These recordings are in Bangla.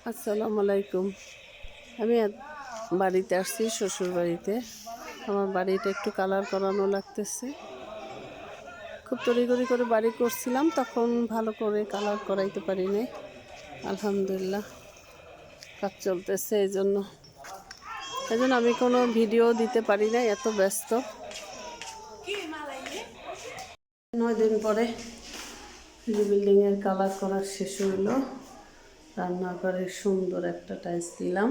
আসসালামু আলাইকুম। আমি বাড়িতে আসছি, শ্বশুর বাড়িতে। আমার বাড়িটা একটু কালার করানো লাগতেছে। খুব তড়িঘড়ি করে বাড়ি করছিলাম, তখন ভালো করে কালার করাইতে পারি নাই। আলহামদুলিল্লাহ কাজ চলতেছে, এই জন্য আমি কোনো ভিডিও দিতে পারি না, এত ব্যস্ত। 9 দিন পরে বিল্ডিংয়ের কালার করা শেষ হইল। রান্নাঘরে সুন্দর একটা টাইলস দিলাম,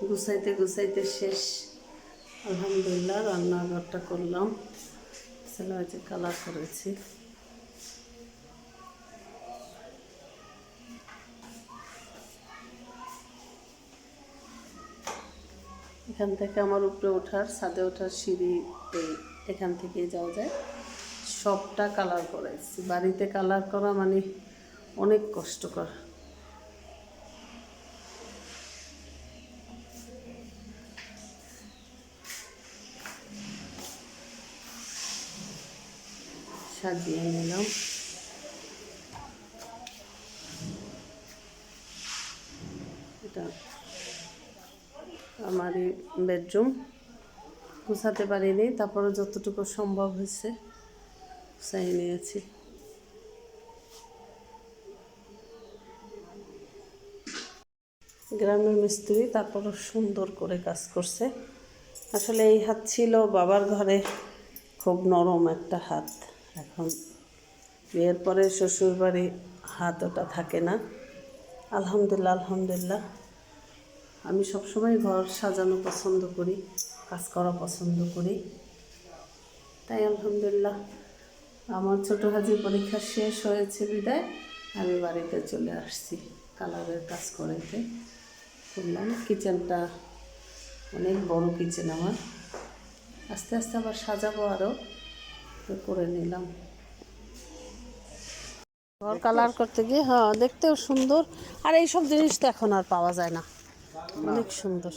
গুছাইতে গুছাইতে শেষ। আলহামদুলিল্লাহ রান্নাঘরটা করলাম, যে কালার করেছি। এখান থেকে আমার উপরে ওঠার, ছাদে ওঠার সিঁড়ি এখান থেকেই যাওয়া যায়। সবটা কালার করেছি। বাড়িতে কালার করা মানে অনেক কষ্টকর। সাজিয়ে নিলাম। এটা আমারই বেডরুম, গুছাতে পারিনি, তারপরে যতটুকু সম্ভব হয়েছে গুছাই নিয়েছি। গ্রামের মিস্ত্রি, তারপরও সুন্দর করে কাজ করছে। আসলে এই হাত ছিল বাবার ঘরে, খুব নরম একটা হাত। এখন বিয়ের পরে শ্বশুর বাড়ি হাত ওটা থাকে না। আলহামদুলিল্লাহ আলহামদুলিল্লাহ। আমি সবসময় ঘর সাজানো পছন্দ করি, কাজ করা পছন্দ করি, তাই আলহামদুলিল্লাহ আমার ছোটো হাজির পরীক্ষা শেষ হয়েছে বিদায় আমি বাড়িতে চলে আসছি কালারের কাজ করাইতে। করলাম কিচেনটা, অনেক বড় কিচেন আমার। আস্তে আস্তে আবার সাজাবো, আরও তো করে নিলাম। ঘর কালার করতে গিয়ে হ্যাঁ দেখতেও সুন্দর, আর এইসব জিনিস তো এখন আর পাওয়া যায় না। অনেক সুন্দর।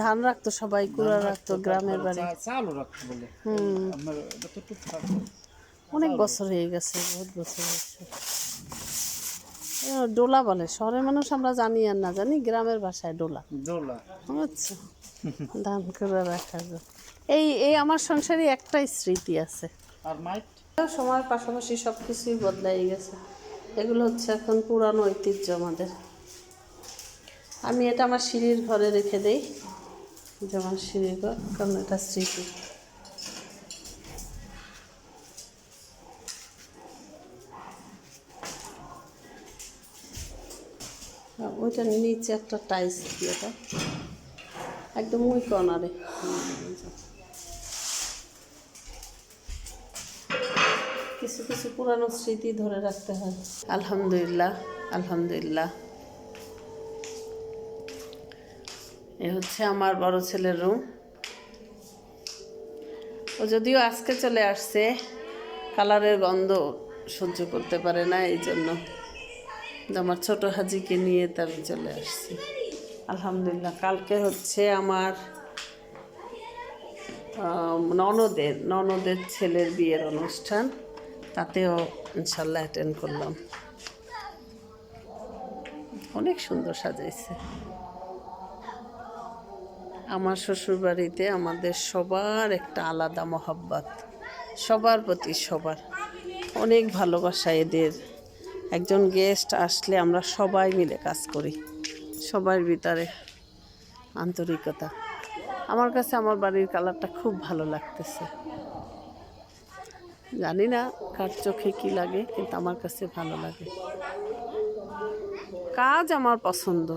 ধান রাখতো সবাই, কুড়া রাখতো গ্রামের বাড়ি। অনেক বছর হয়ে গেছে, বহুত বছর হয়েছে। ডোলা বলে শহরের মানুষ, আমরা জানি আর না জানি, গ্রামের ভাষায় ডোলা। আচ্ছা, ধান কুড়া রাখা যায়। এই আমার সংসারে একটাই স্মৃতি আছে। সময়ের পাশাপাশি সব কিছুই বদলাই গেছে। এগুলো হচ্ছে এখন পুরানো ঐতিহ্য আমাদের। আমি এটা আমার সিঁড়ির ঘরে রেখে দেই, যে আমার সিঁড়ির ঘর, কারণ এটা স্মৃতি। ওইটার নিচে একটা টাইলস দিয়ে, একদম ওই কর্নারে। কিছু কিছু পুরানো স্মৃতি ধরে রাখতে হয়। আলহামদুলিল্লাহ আলহামদুলিল্লাহ। এ হচ্ছে আমার বড় ছেলের রুম। ও যদিও আজকে চলে আসছে, কালারের গন্ধ সহ্য করতে পারে না, এই জন্য আমার ছোট হাজিকে নিয়ে আমি চলে আসছি। আলহামদুলিল্লাহ কালকে হচ্ছে আমার ননদের ছেলের বিয়ের অনুষ্ঠান, তাতেও ইনশাল্লাহ অ্যাটেন্ড করলাম। অনেক সুন্দর সাজাইছে। আমার শ্বশুরবাড়িতে আমাদের সবার একটা আলাদা মহব্বত, সবার প্রতি সবার অনেক ভালোবাসা এদের। একজন গেস্ট আসলে আমরা সবাই মিলে কাজ করি, সবার ভিতরে আন্তরিকতা। আমার কাছে আমার বাড়ির কালারটা খুব ভালো লাগতেছে। জানি না কার চোখে কী লাগে, কিন্তু আমার কাছে ভালো লাগে। কাজ আমার পছন্দ।